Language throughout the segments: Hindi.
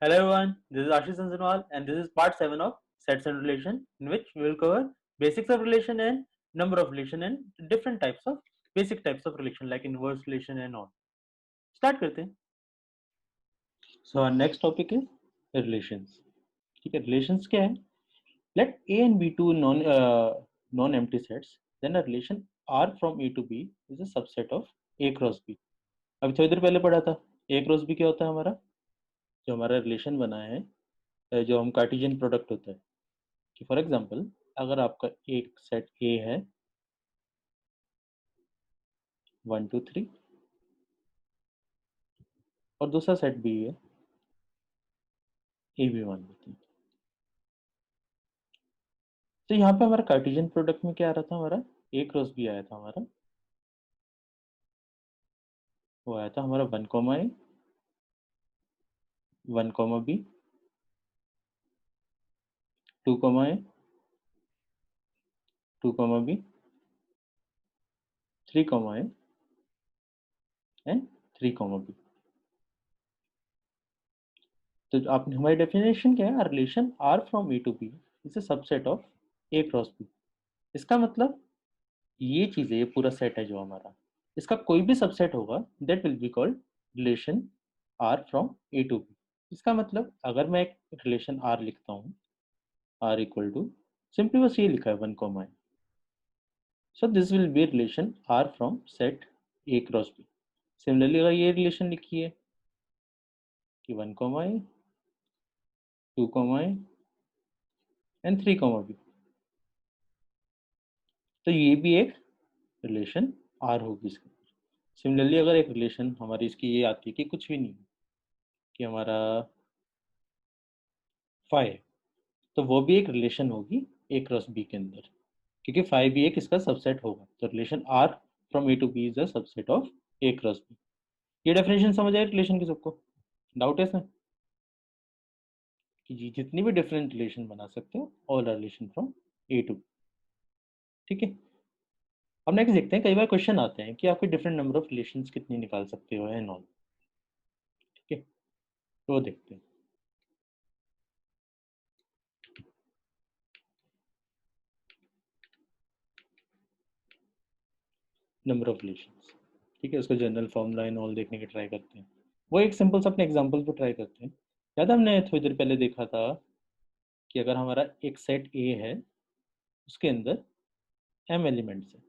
Hello everyone, this is Ashish Sansanwal and this is part 7 of Sets and Relation, in which we will cover basics of relation and number of relation and different types of basic types of relation like inverse relation and all. Start करते हैं. So our next topic is relations. ठीक है, relations क्या है? Let A and B two non-empty sets, then a relation R from A to B is a subset of A cross B. अभी थोड़ी देर पहले पढ़ा था A cross B क्या होता है हमारा, जो हमारा रिलेशन बना है, जो हम कार्टेशियन प्रोडक्ट होता है कि फॉर एग्जांपल अगर आपका एक सेट ए है 1 2 3 और दूसरा सेट बी है ए बी 1 2 3, तो यहाँ पे हमारा कार्टेशियन प्रोडक्ट में क्या आ रहा था, हमारा ए क्रॉस बी आया था, हमारा वो आया था हमारा 1 comma A 1 comma B 2 comma A 2 comma B 3 comma A and 3 comma B. तो आपने हमारी डेफिनेशन क्या है, relation R from A to B is a subset of A cross B. इसका मतलब ये चीजें, ये पूरा सेट है जो हमारा, इसका कोई भी सबसेट होगा that will be called relation R from A to B. इसका मतलब अगर मैं एक रिलेशन आर लिखता हूँ, आर इक्वल टू सिंपली बस ये लिखा है 1 comma A, so this will be relation R from set A cross B. Similarly अगर ये रिलेशन लिखी है कि 1 comma A 2 comma A and 3 comma B, तो ये भी एक रिलेशन आर होगी इसकी. सिमिलरली अगर एक रिलेशन हमारी इसकी ये आती है कि कुछ भी नहीं, कि हमारा 5, तो वो भी एक रिलेशन होगी ए क्रॉस बी के अंदर, क्योंकि 5 भी एक इसका सबसेट होगा. तो relation R from A to B is a subset of A cross B. ये डेफिनेशन समझ आए रिलेशन की सबको? डाउट है इसमें कि जी जितनी भी डिफरेंट रिलेशन बना सकते हो, all relation from A to B. ठीक है, अब नेक्स्ट देखते हैं. कई बार क्वेश्चन आते हैं कि आपके डिफरेंट नंबर ऑफ रिलेशंस कितनी निकाल सकते हो एंड ऑल. ठीक है, तो देखते हैं. नंबर ऑफ रिलेशंस, ठीक है, उसका जनरल फॉर्मूला एंड ऑल देखने की ट्राई करते हैं. वो एक सिंपल सा अपने एग्जांपल पे ट्राई करते हैं. याद है हमने थोड़ी देर पहले देखा था कि अगर हमारा एक सेट ए है उसके अंदर m एलिमेंट्स है,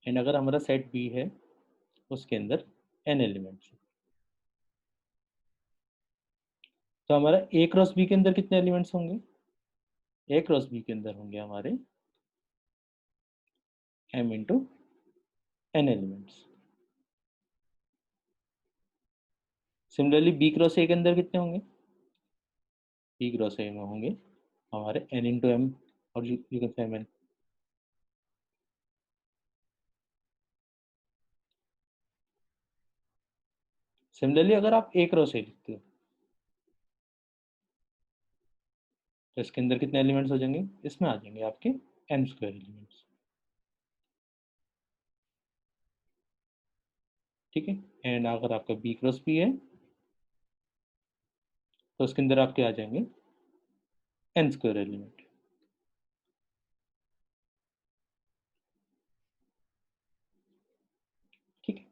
एंड अगर हमारा सेट बी है उसके अंदर n एलिमेंट्स है, तो हमारा ए क्रॉस बी के अंदर कितने एलिमेंट्स होंगे? ए क्रॉस बी के अंदर होंगे हमारे m into n elements. Similarly B cross A के अंदर कितने होंगे? बी क्रॉस ए में होंगे हमारे n इंटू एम और you can say mn. Similarly अगर आप ए क्रॉस ए लिखते हो तो इसके अंदर कितने एलिमेंट्स हो जाएंगे? इसमें आ जाएंगे आपके m स्क्वायर एलिमेंट्स. ठीक है, एंड अगर आपका बी क्रॉस बी है तो उसके अंदर आपके आ जाएंगे n स्क्वायर एलिमेंट. ठीक है,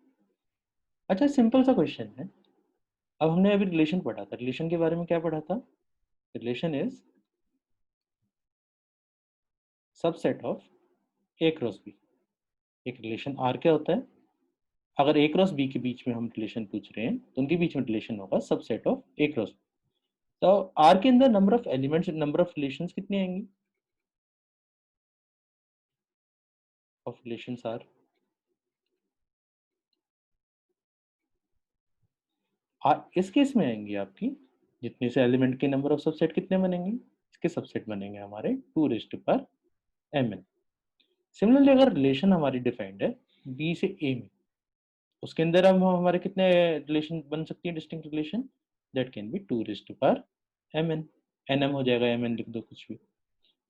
अच्छा सिंपल सा क्वेश्चन है. अब हमने अभी रिलेशन पढ़ा था, रिलेशन के बारे में क्या पढ़ा था? Relation is subset of A cross B. एक रिलेशन आर क्या होता है? अगर ए क्रॉस बी के बीच में हम रिलेशन पूछ रहे हैं तो उनके बीच में रिलेशन होगा subset of A cross B. तो आर के अंदर number of elements, number of relations कितनी आएंगी? ऑफ रिलेशंस आर, इस केस में आएंगी आपकी जितने से एलिमेंट के नंबर ऑफ सबसेट कितने बनेंगे? इसके सबसेट बनेंगे हमारे 2 रेज़ पर mn. सिमिलरली अगर रिलेशन हमारी डिफाइंड है बी से ए में, उसके अंदर हम हमारे कितने रिलेशन बन सकती है? Distinct relation that can be 2 raise पर mn. nm हो जाएगा, mn लिख दो कुछ भी.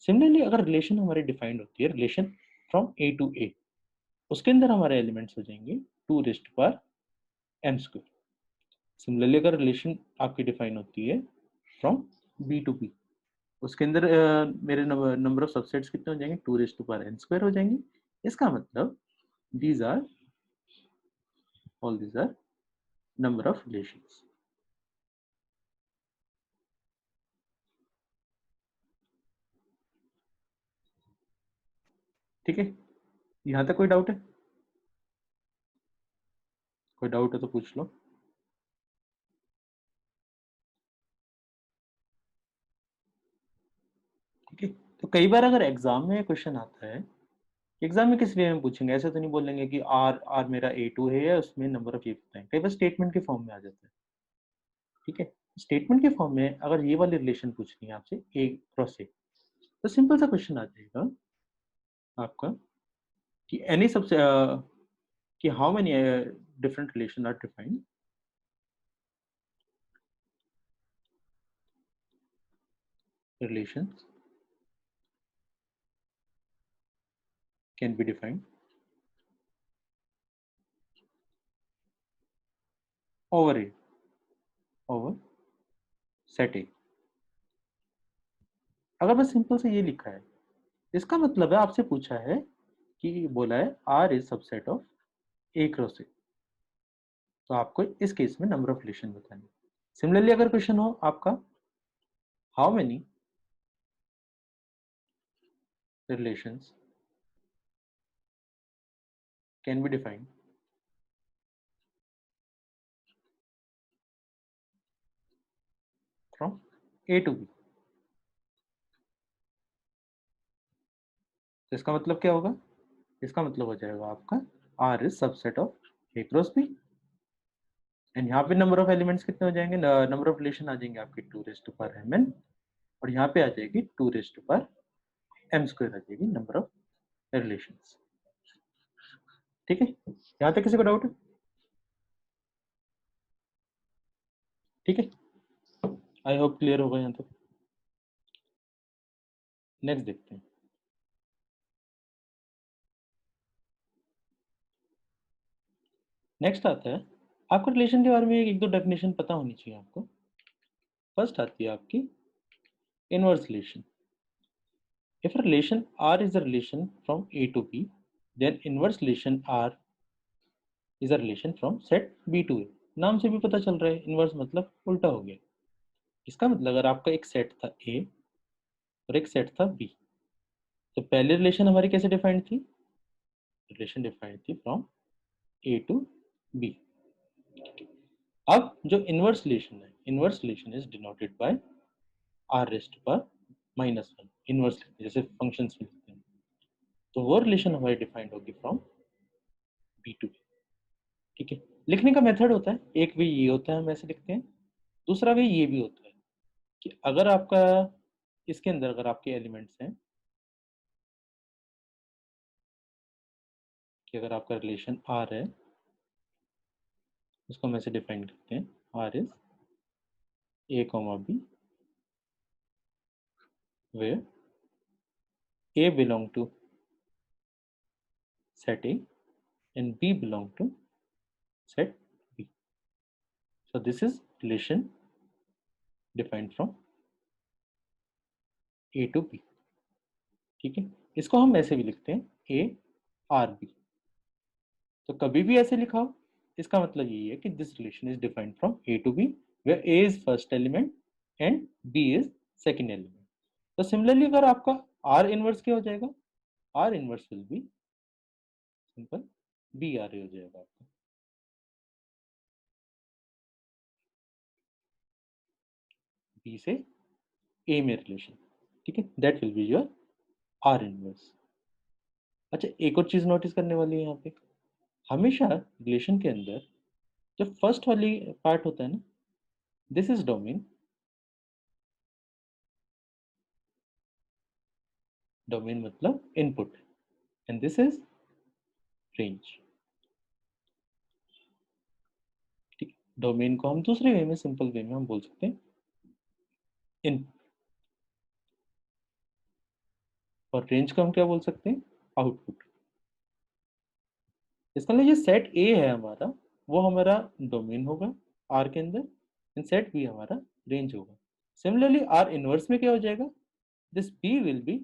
सिमिलरली अगर रिलेशन हमारी डिफाइंड होती है रिलेशन फ्रॉम ए टू ए, उसके अंदर हमारे एलिमेंट्स हो जाएंगे 2 रेज़ पर m स्क्वायर. सिमिलरली अगर रिलेशन आपकी डिफाइन होती है फ्रॉम बी टू बी, उसके अंदर मेरे नंबर ऑफ सबसेट्स कितने हो जाएंगे, 2n² हो जाएंगे। इसका मतलब these are all these are number of relations। ठीक है, यहां तक कोई डाउट है? कोई डाउट है तो पूछ लो। ठीक है, तो कई बार अगर एग्जाम में क्वेश्चन आता है, एग्जाम में किस वे में पूछेंगे, ऐसे तो नहीं बोलेंगे कि आर आर मेरा A2 है या उसमें नंबर ऑफ ये बताएं, कई बार स्टेटमेंट के फॉर्म में आ जाता है। ठीक है, स्टेटमेंट के फॉर्म में अगर ये वाली रिलेशन पूछनी है आपसे ए क्रॉस ए, तो सिंपल सा क्वेश्चन आ जाएगा आपका कि एनी सबसे कि how many different relation are defined, relations can be defined over A, over set A। अगर बस सिंपल से ये लिखा है, इसका मतलब है आपसे पूछा है कि बोला है R is subset of A cross A, तो आपको इस केस में नंबर ऑफ रिलेशन बतानी। सिमिलरली अगर क्वेश्चन हो आपका how many relations can be defined from A to B, तो इसका मतलब क्या होगा, इसका मतलब हो जाएगा आपका R is subset of A cross B, and यहाँ पे नंबर ऑफ एलिमेंट्स कितने हो जाएंगे, नंबर ऑफ रिलेशन आ जाएंगे आपके 2m, और यहाँ पे आ जाएगी 2m² आ जाएगी नंबर ऑफ रिलेशंस। ठीक है, यहाँ तक किसी को डाउट है? ठीक है, आई होप क्लियर होगा यहाँ तक। नेक्स्ट देखते हैं। नेक्स्ट आता है, आपको रिलेशन के बारे में एक दो डेफिनेशन पता होनी चाहिए आपको। फर्स्ट आती है आपकी inverse relation. If a relation R is a relation from A to B, then inverse relation R is a relation from set B to A। नाम से भी पता चल रहा है, इनवर्स मतलब उल्टा हो गया। इसका मतलब अगर आपका एक सेट था A और एक सेट था B, तो पहले रिलेशन हमारी कैसे डिफाइंड थी, रिलेशन डिफाइंड थी फ्रॉम A टू B। अब जो इनवर्स रिलेशन है, inverse relation is denoted by R raised पर -1 इनवर्स, जैसे फंक्शंस में लिखते हैं, तो वो रिलेशन हमारी डिफाइंड होगी फ्रॉम बी टू बी। ठीक है, लिखने का मेथड होता है, एक वे ये होता है हम ऐसे लिखते हैं, दूसरा वे ये भी होता है कि अगर आपका इसके अंदर अगर आपके एलिमेंट्स हैं, कि अगर आपका रिलेशन आर है, उसको हम ऐसे डिफाइन करते हैं, R is A comma B where A belong to set A and B belong to set B। So this is relation defined from A to B। ठीक है, इसको हम ऐसे भी लिखते हैं A R B, तो कभी भी ऐसे लिखा हो, इसका मतलब यही है कि this relation is defined from A to B where A is first element and B is second element। तो सिमिलरली अगर आपका R इनवर्स क्या हो जाएगा, R inverse will be simple B R A हो जाएगा आपका। B से A में रिलेशन, ठीक है, that will be your are inverse. अच्छा, एक और चीज नोटिस करने वाली है यहाँ पे, हमेशा रिलेशन के अंदर जो फर्स्ट वाली पार्ट होता है ना, दिस इज डोमेन, डोमेन मतलब input, and this is range. ठीक, डोमेन को हम दूसरे वे में, सिंपल वे में हम बोल सकते हैं इनपुट, और रेंज को हम क्या बोल सकते हैं, आउटपुट। इसका मतलब ये सेट ए है हमारा, वो हमारा डोमेन होगा, आर के अंदर, एंड सेट बी हमारा रेंज होगा। सिमिलरली आर इनवर्स में क्या हो जाएगा, this B will be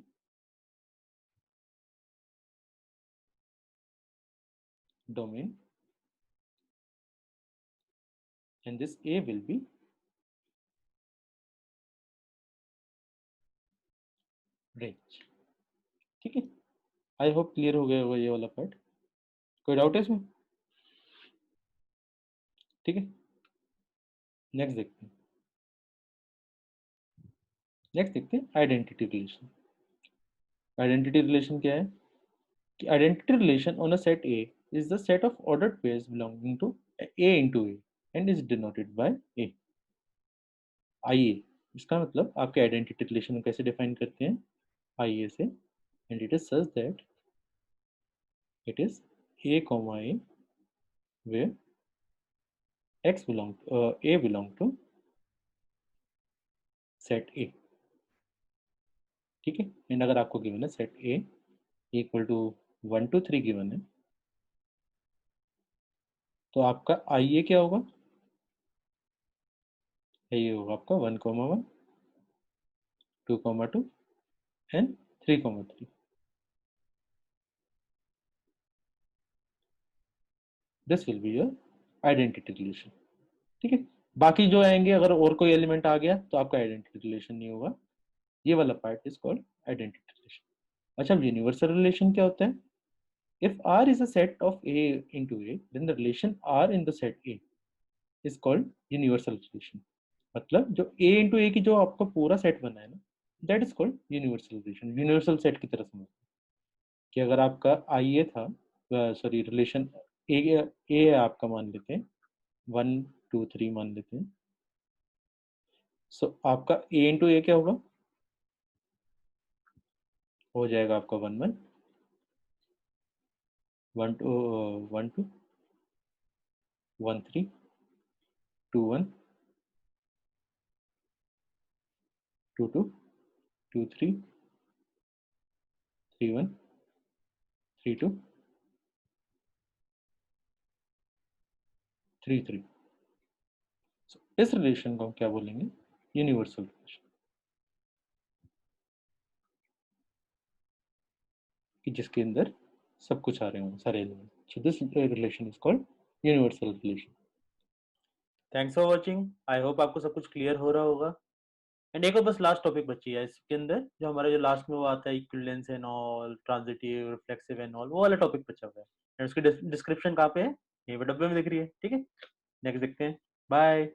domain and this A will be range. ठीक है, आई होप क्लियर हो गया होगा ये वाला पार्ट। कोई डाउट है इसमें? ठीक है, नेक्स्ट देखते हैं। नेक्स्ट देखते हैं आइडेंटिटी रिलेशन। आइडेंटिटी रिलेशन क्या है कि identity relation on a set A is the set of ordered pairs belonging to A into A and is denoted by A. आइए, इसका मतलब आपके आइडेंटिटी रिलेशन को कैसे डिफाइन करते हैं, आइए से, and it is such that it is a comma a where a belong to set a। ठीक है, एंड अगर आपको गिवन है set a equal to 1 to 3 given है, तो आपका आई ए क्या होगा, ये होगा आपका 1, 1, 2, 2 and 3, 3। This will be your identity relation. ठीक है, बाकी जो आएंगे अगर और कोई एलिमेंट आ गया तो आपका आइडेंटिटी रिलेशन नहीं होगा। ये वाला part is called identity relation. अच्छा, यूनिवर्सल रिलेशन क्या होता है, if R is a set of A into A, then the relation R in the set A is called universal relation। मतलब जो A into A की जो आपका पूरा सेट बना है ना, that is called universal relation। Universal set की तरह समझो कि अगर आपका आई ए था, सॉरी रिलेशन ए आपका मान लेते हैं 1, 2, 3 मान लेते हैं, सो आपका ए इंटू ए क्या होगा, हो जाएगा आपका 1, 1, 1, 2, 1, 3, 2, 1, 2, 2, 2, 3, 3, 1, 3, 2, 3, 3। इस रिलेशन को हम क्या बोलेंगे, यूनिवर्सल रिलेशन, कि जिसके अंदर सब कुछ आ रहे होंगे, सारे element. So this relation is called universal relation. Thanks for watching, I hope आपको सब कुछ क्लियर हो रहा होगा। एंड एक और बस लास्ट टॉपिक बची है इसके अंदर, जो हमारा जो लास्ट में वो आता है equivalence and all, transitive, reflexive and all, वो वाला टॉपिक बचा हुआ है। एंड उसकी डिस्क्रिप्शन कहाँ पे है, ये डब्बे में दिख रही है। ठीक है, नेक्स्ट देखते हैं, बाय।